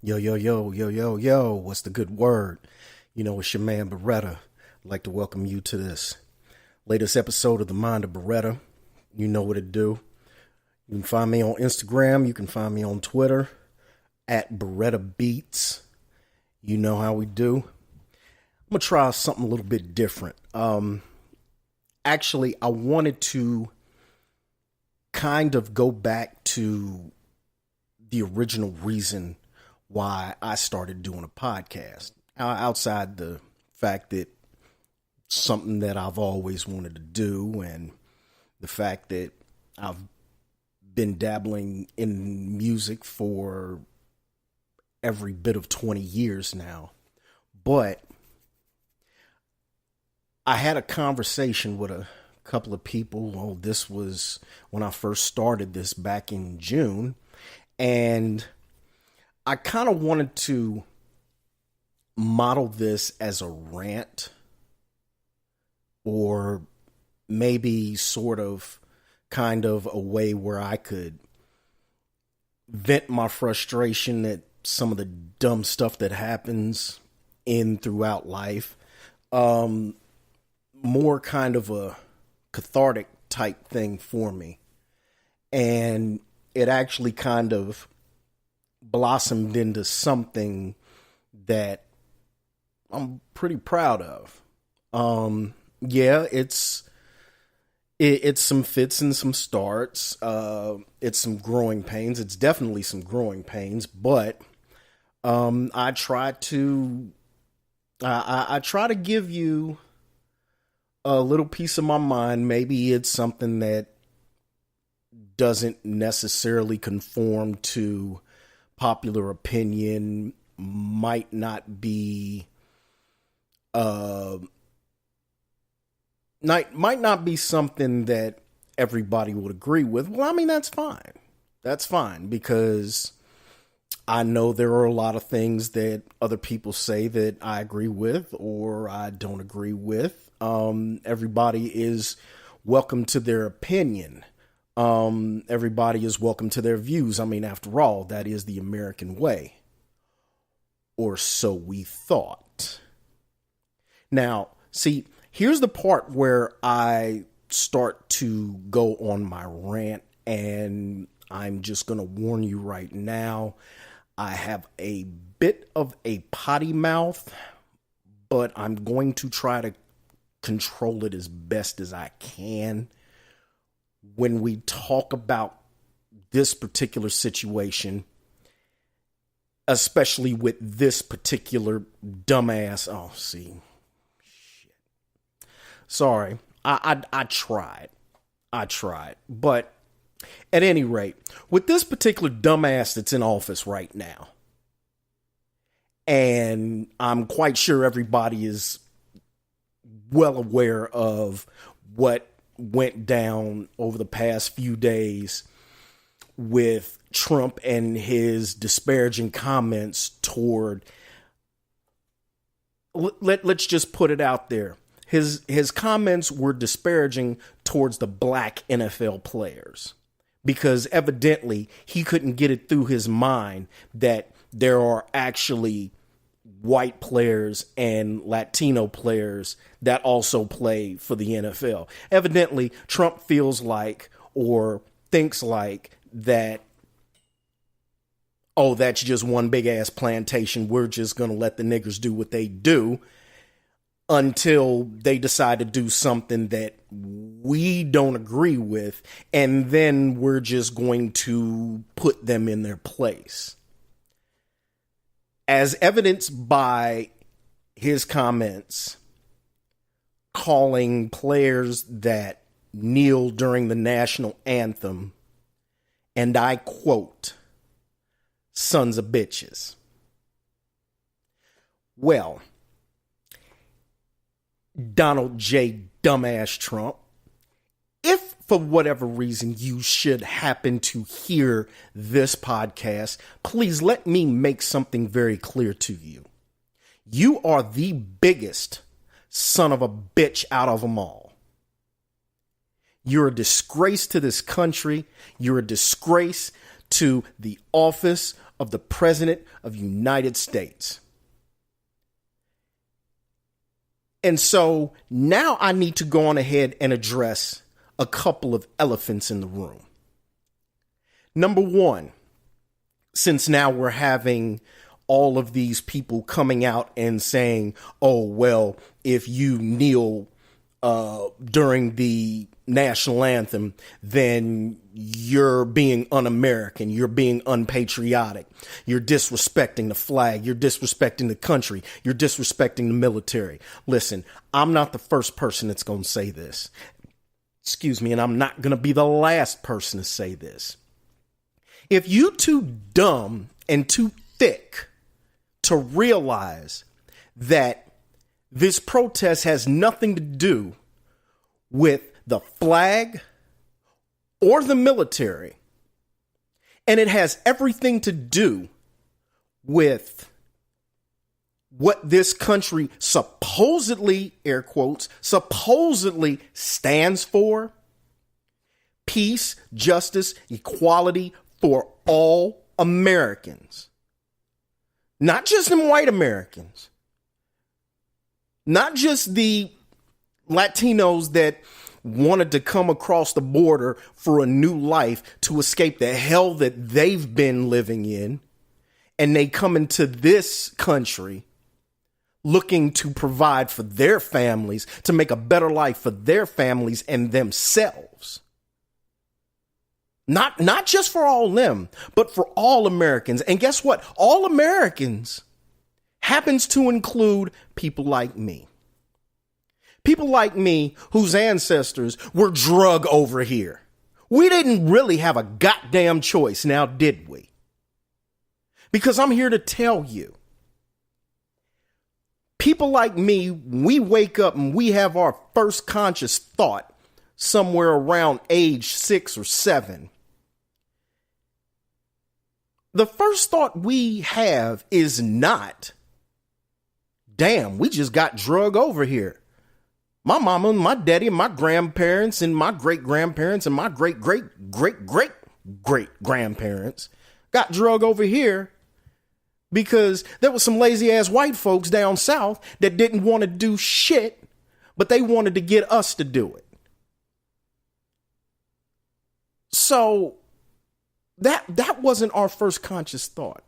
Yo, yo, yo, yo, yo, yo, what's the good word? It's your man Beretta. I'd like to welcome you to this latest episode of The Mind of Beretta. You know what to do. You can find me on Instagram. You can find me on Twitter at Beretta Beats. You know how we do. I'm going to try something a little bit different. Actually, I wanted to kind of go back to the original reason why I started doing a podcast. Outside the fact that something that I've always wanted to do, and the fact that I've been dabbling in music for every bit of 20 years now. But I had a conversation with a couple of people. Well, this was when I first started this back in June. And I kind of wanted to model this as a rant, or maybe sort of kind of a way where I could vent my frustration at some of the dumb stuff that happens throughout life. More kind of a cathartic type thing for me. And it actually kind of blossomed into something that I'm pretty proud of. It's some fits and some starts. It's some growing pains. It's definitely some growing pains, but I try to give you a little piece of my mind. Maybe it's something that doesn't necessarily conform to popular opinion, might not be might not be something that everybody would agree with. Well, I mean, that's fine. That's fine, because I know there are a lot of things that other people say that I agree with or I don't agree with. Everybody is welcome to their opinion. Everybody is welcome to their views. I mean, after all, that is the American way. Or so we thought. Now, see, here's the part where I start to go on my rant, and I'm just going to warn you right now. I have a bit of a potty mouth, but I'm going to try to control it as best as I can. When we talk about this particular situation, especially with this particular dumbass. Oh, see. Shit. Sorry. I tried. But at any rate, with this particular dumbass that's in office right now, and I'm quite sure everybody is well aware of what went down over the past few days with Trump and his disparaging comments toward, let's just put it out there. His comments were disparaging towards the black NFL players, because evidently he couldn't get it through his mind that there are actually white players and Latino players that also play for the NFL. Evidently, Trump feels like, or thinks like, that, oh, that's just one big ass plantation. We're just going to let the niggers do what they do until they decide to do something that we don't agree with, and then we're just going to put them in their place. As evidenced by his comments calling players that kneel during the national anthem, and I quote, sons of bitches. Well, Donald J. Dumbass Trump, if for whatever reason you should happen to hear this podcast, please let me make something very clear to you. You are the biggest son of a bitch out of them all. You're a disgrace to this country. You're a disgrace to the office of the President of the United States. And so now I need to go on ahead and address a couple of elephants in the room. Number one, since now we're having all of these people coming out and saying, oh, well, if you kneel during the national anthem, then you're being un-American, you're being unpatriotic, you're disrespecting the flag, you're disrespecting the country, you're disrespecting the military. Listen, I'm not the first person that's going to say this. Excuse me, and I'm not going to be the last person to say this. If you too dumb and too thick to realize that this protest has nothing to do with the flag or the military, and it has everything to do with what this country supposedly, air quotes, supposedly stands for: peace, justice, equality for all Americans. Not just them white Americans. Not just the Latinos that wanted to come across the border for a new life to escape the hell that they've been living in. And they come into this country looking to provide for their families, to make a better life for their families and themselves. Not just for all them, but for all Americans. And guess what? All Americans happens to include people like me. People like me whose ancestors were drug over here. We didn't really have a goddamn choice, now did we? Because I'm here to tell you, people like me, we wake up and we have our first conscious thought somewhere around age 6 or 7. The first thought we have is not, damn, we just got drug over here. My mama and my daddy and my grandparents and my great-grandparents and my great-great-great-great-great-grandparents got drug over here because there was some lazy-ass white folks down south that didn't want to do shit, but they wanted to get us to do it. So that wasn't our first conscious thought.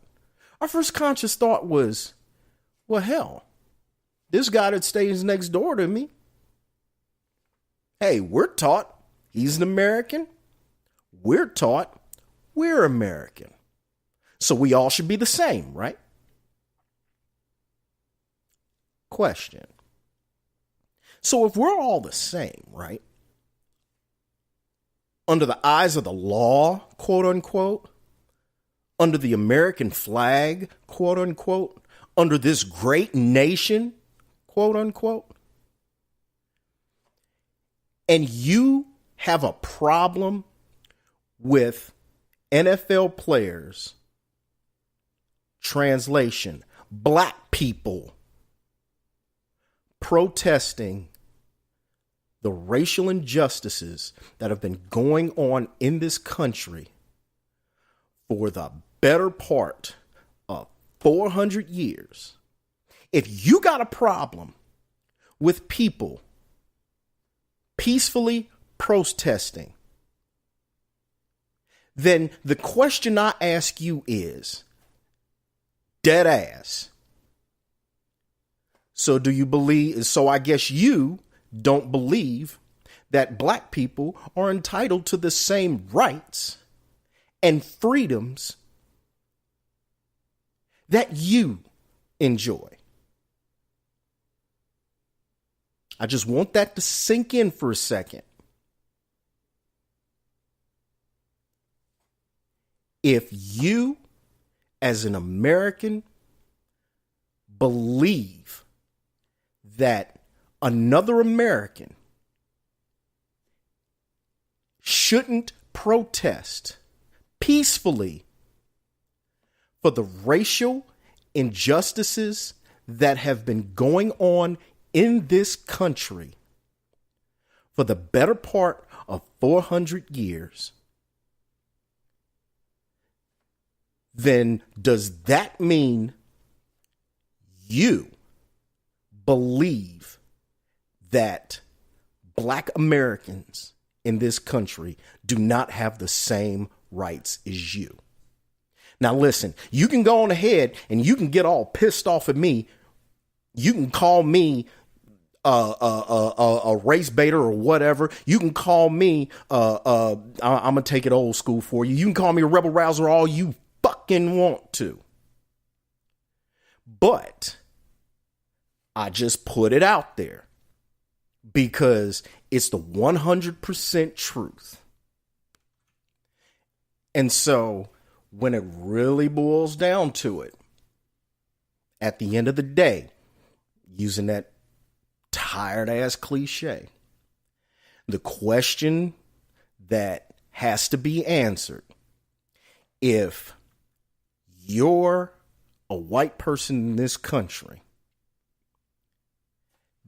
Our first conscious thought was, well, hell, this guy that stays next door to me, hey, we're taught he's an American. We're taught we're American. So we all should be the same, right? Question. So if we're all the same, right? Under the eyes of the law, quote unquote, under the American flag, quote unquote, under this great nation, quote unquote, and you have a problem with NFL players, translation, black people, protesting the racial injustices that have been going on in this country for the better part of 400 years. If you got a problem with people peacefully protesting, then the question I ask you is, dead ass, so do you believe, so I guess you don't believe that black people are entitled to the same rights and freedoms that you enjoy. I just want that to sink in for a second. If you, as an American, believe that another American shouldn't protest peacefully for the racial injustices that have been going on in this country for the better part of 400 years, then does that mean you believe that Black Americans in this country do not have the same rights as you? Now, listen, you can go on ahead and you can get all pissed off at me. You can call me a race baiter or whatever. You can call me, I'm going to take it old school for you. You can call me a rebel rouser all you fucking want to. But I just put it out there because it's the 100% truth. And so when it really boils down to it, at the end of the day, using that tired ass cliche, the question that has to be answered, if you're a white person in this country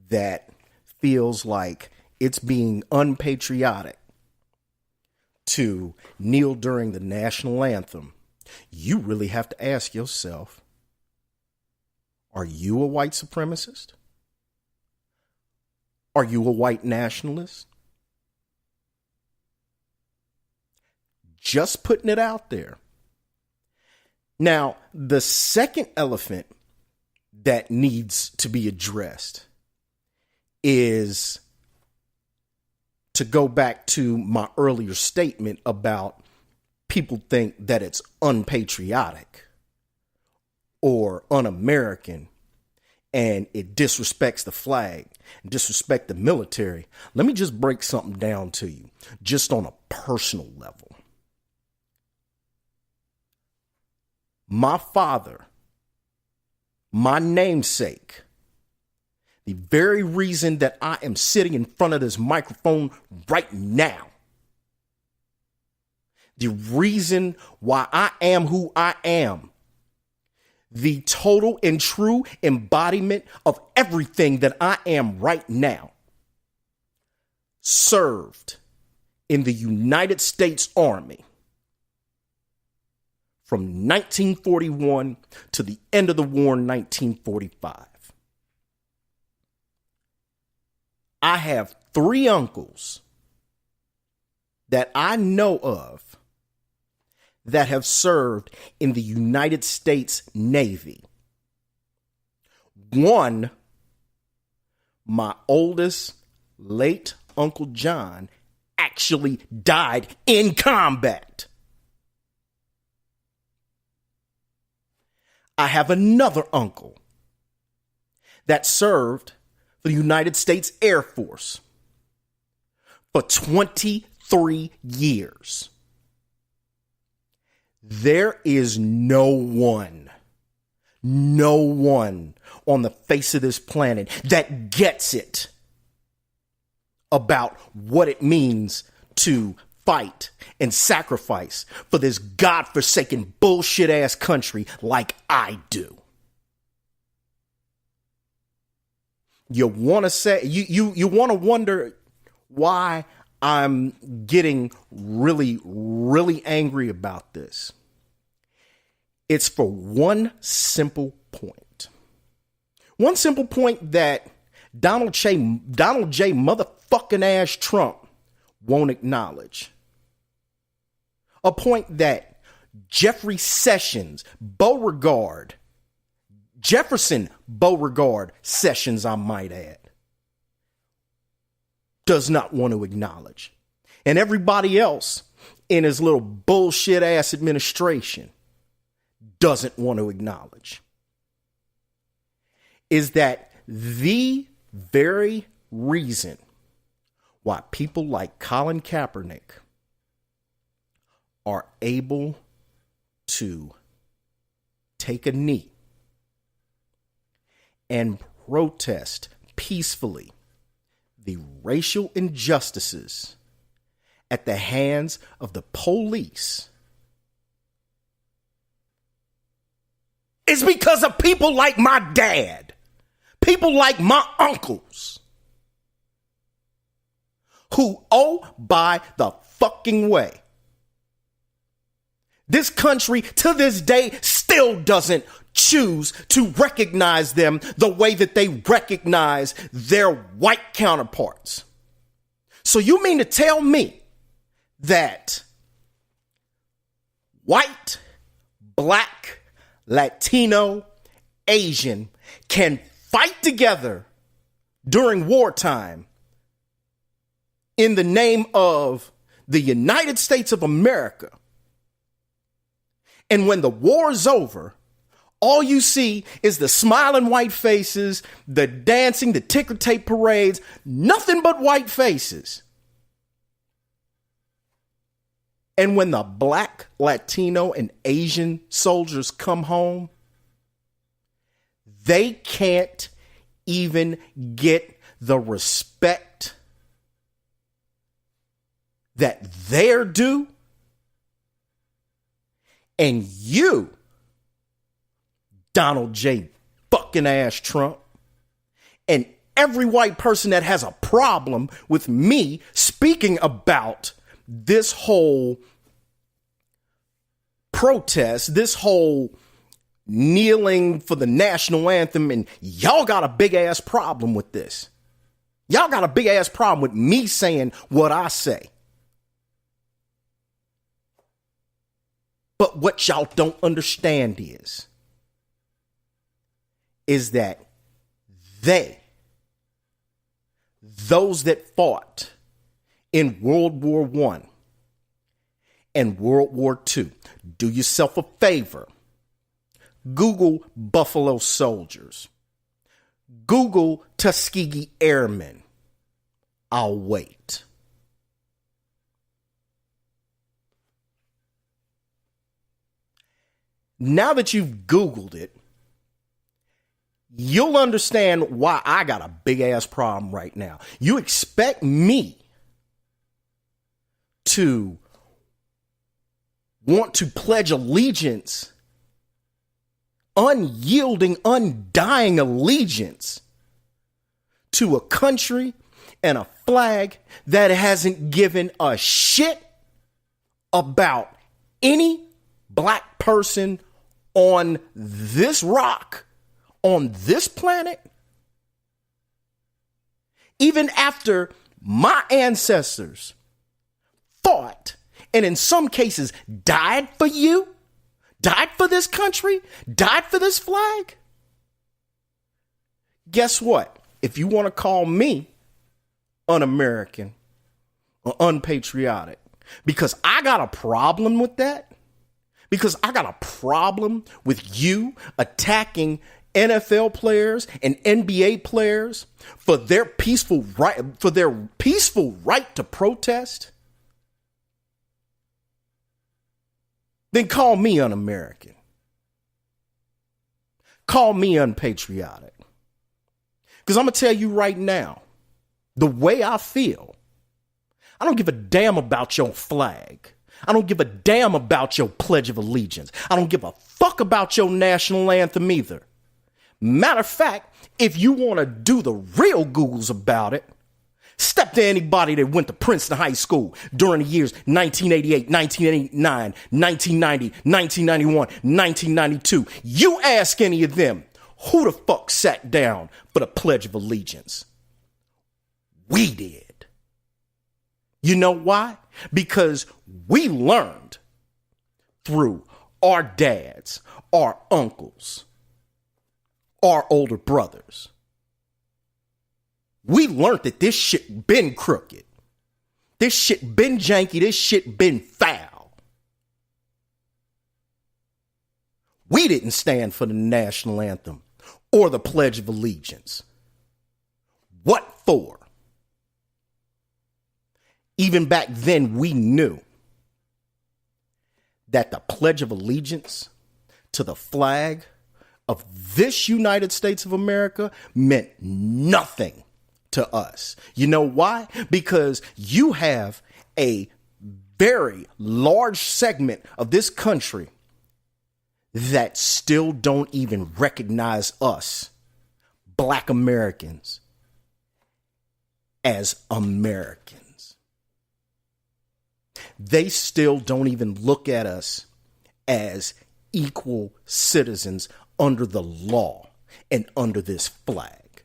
that feels like it's being unpatriotic to kneel during the national anthem, you really have to ask yourself, are you a white supremacist? Are you a white nationalist? Just putting it out there. Now, the second elephant that needs to be addressed is to go back to my earlier statement about people think that it's unpatriotic or un-American and it disrespects the flag and disrespect the military. Let me just break something down to you, just on a personal level. My father, my namesake, the very reason that I am sitting in front of this microphone right now, the reason why I am who I am, the total and true embodiment of everything that I am right now, served in the United States Army from 1941 to the end of the war in 1945. I have 3 uncles that I know of that have served in the United States Navy. One, my oldest, late Uncle John, actually died in combat. I have another uncle that served for the United States Air Force for 23 years. There is no one on the face of this planet that gets it about what it means to fight and sacrifice for this godforsaken bullshit ass country like I do. You want to say, you want to wonder why I'm getting really, really angry about this. It's for one simple point. One simple point that Donald J. motherfucking ass Trump won't acknowledge. A point that Jeffrey Sessions, Jefferson Beauregard Sessions, I might add, does not want to acknowledge. And everybody else in his little bullshit ass administration doesn't want to acknowledge. Is that the very reason why people like Colin Kaepernick are able to take a knee and protest peacefully the racial injustices at the hands of the police is because of people like my dad, people like my uncles, who, oh, by the fucking way, This country to this day still doesn't choose to recognize them the way that they recognize their white counterparts. So you mean to tell me that white, black, Latino, Asian can fight together during wartime in the name of the United States of America? And when the war is over, all you see is the smiling white faces, the dancing, the ticker tape parades, nothing but white faces. And when the black, Latino, and Asian soldiers come home, they can't even get the respect that they're due. And you, Donald J. fucking ass Trump, and every white person that has a problem with me speaking about this whole protest, this whole kneeling for the national anthem, and y'all got a big ass problem with this. Y'all got a big ass problem with me saying what I say. But what y'all don't understand is that those that fought in World War I and World War II, do yourself a favor. Google Buffalo Soldiers. Google Tuskegee Airmen. I'll wait. Now that you've Googled it, you'll understand why I got a big ass problem right now. You expect me to want to pledge allegiance, unyielding, undying allegiance to a country and a flag that hasn't given a shit about any black person on this rock, on this planet? Even after my ancestors fought and in some cases died for you, died for this country, died for this flag? Guess what? If you want to call me un-American or unpatriotic, because I got a problem with that, because I got a problem with you attacking NFL players and NBA players for their peaceful right to protest, then call me un-American. Call me unpatriotic. Because I'm going to tell you right now, the way I feel, I don't give a damn about your flag. I don't give a damn about your Pledge of Allegiance. I don't give a fuck about your national anthem either. Matter of fact, if you want to do the real Googles about it, step to anybody that went to Princeton High School during the years 1988, 1989, 1990, 1991, 1992. You ask any of them, who the fuck sat down for the Pledge of Allegiance? We did. You know why? Because we learned through our dads, our uncles, our older brothers. We learned that this shit been crooked. This shit been janky. This shit been foul. We didn't stand for the national anthem or the Pledge of Allegiance. What for? Even back then, we knew that the Pledge of Allegiance to the flag of this United States of America meant nothing to us. You know why? Because you have a very large segment of this country that still don't even recognize us, Black Americans, as Americans. They still don't even look at us as equal citizens under the law and under this flag.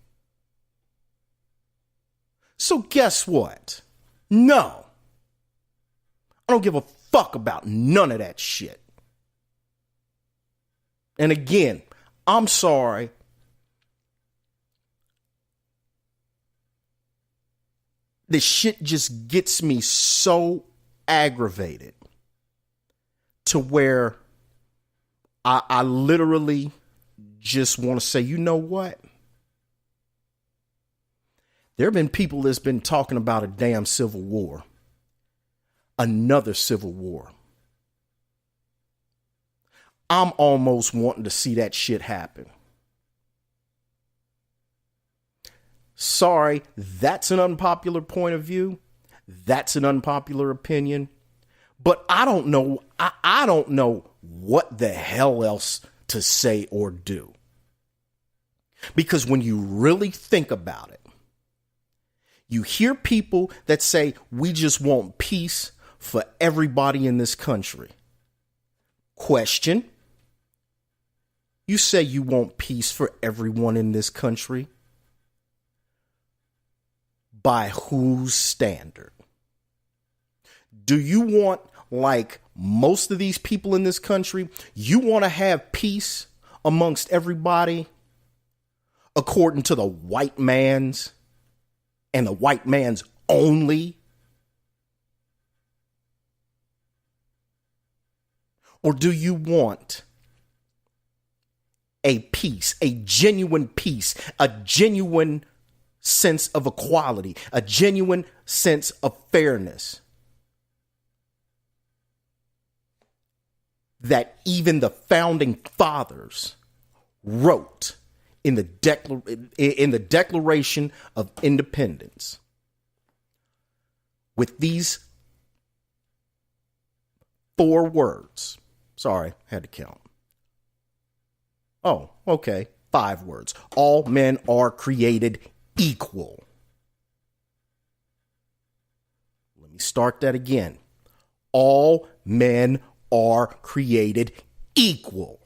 So guess what? No. I don't give a fuck about none of that shit. And again, I'm sorry. This shit just gets me so aggravated to where I literally just want to say, you know what? There have been people that's been talking about a damn civil war. Another civil war. I'm almost wanting to see that shit happen. Sorry, that's an unpopular point of view. That's an unpopular opinion. But I don't know. I don't know what the hell else to say or do. Because when you really think about it, you hear people that say, we just want peace for everybody in this country. Question. You say you want peace for everyone in this country. By whose standard? Do you want, like most of these people in this country, you want to have peace amongst everybody according to the white man's and the white man's only? Or do you want a peace, a genuine peace, a genuine sense of equality, a genuine sense of fairness that even the founding fathers wrote in the Declaration of Independence? With these 4 words. Sorry, had to count. Oh, okay. 5 words. All men are created equal. Let me start that again. All men are created equal.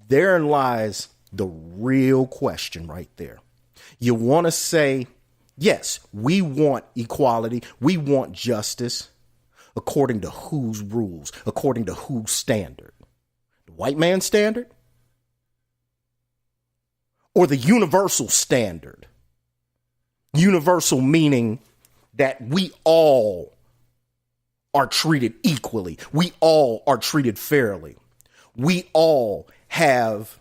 Therein lies the real question right there. You want to say, yes, we want equality. We want justice. According to whose rules? According to whose standard? The white man's standard? Or the universal standard? Universal meaning that we all are treated equally. We all are treated fairly. We all have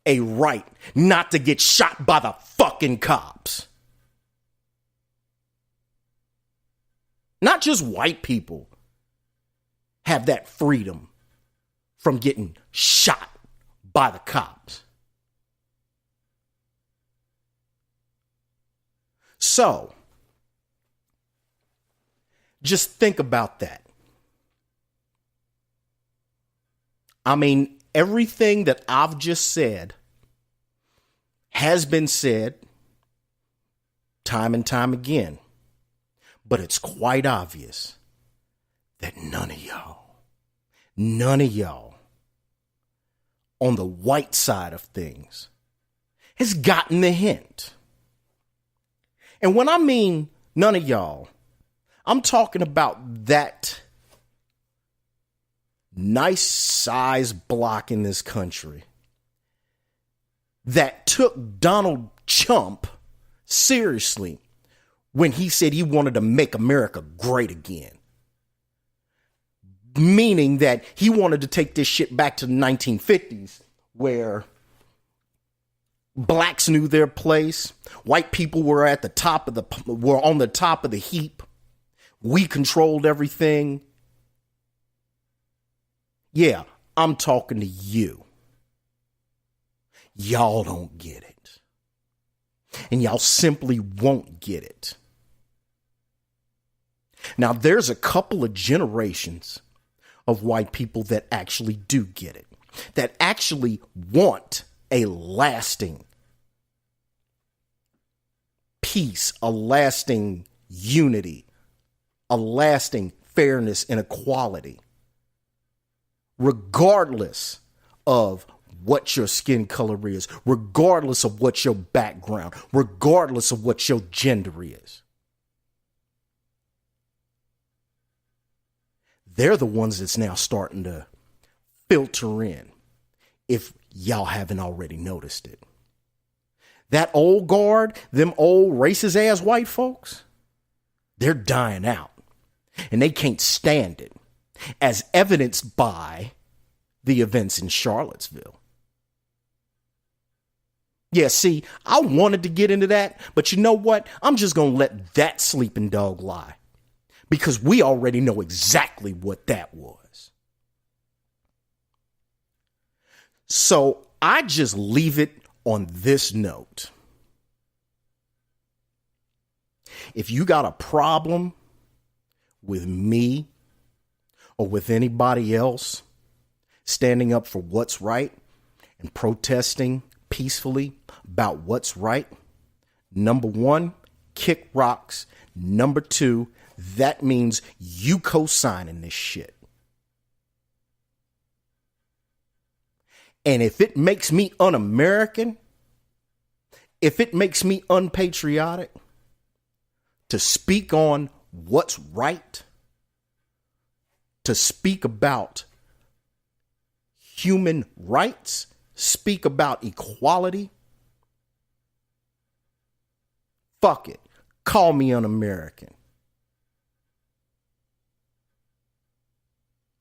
a right not to get shot by the fucking cops. Not just white people have that freedom from getting shot by the cops. So, just think about that. I mean, everything that I've just said has been said time and time again. But it's quite obvious that none of y'all on the white side of things has gotten the hint. And when I mean none of y'all, I'm talking about that nice size block in this country that took Donald Trump seriously when he said he wanted to make America great again. Meaning that he wanted to take this shit back to the 1950s where blacks knew their place. White people were on the top of the heap. We controlled everything. Yeah, I'm talking to you. Y'all don't get it. And y'all simply won't get it. Now, there's a couple of generations of white people that actually do get it, that actually want a lasting peace, a lasting unity, a lasting fairness and equality. regardless of what your skin color is, regardless of what your background, regardless of what your gender is. They're the ones that's now starting to filter in, if y'all haven't already noticed it. That old guard, them old racist ass white folks, they're dying out. And they can't stand it, as evidenced by the events in Charlottesville. Yeah, see, I wanted to get into that, but you know what? I'm just going to let that sleeping dog lie, because we already know exactly what that was. So I just leave it on this note. If you got a problem with me or with anybody else standing up for what's right and protesting peacefully about what's right, number one, kick rocks. Number two, that means you co-signing this shit. And if it makes me un-American, if it makes me unpatriotic to speak on what's right, to speak about human rights, speak about equality, fuck it. Call me un-American.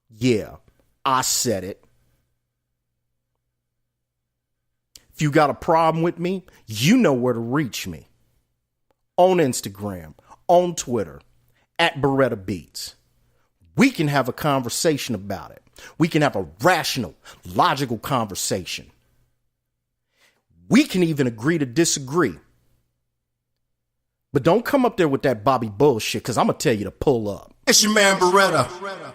Yeah, I said it. If you got a problem with me, you know where to reach me. On Instagram, on Twitter, at Beretta Beats. We can have a conversation about it. We can have a rational, logical conversation. We can even agree to disagree. But don't come up there with that Bobby bullshit, because I'm going to tell you to pull up. It's your man Beretta.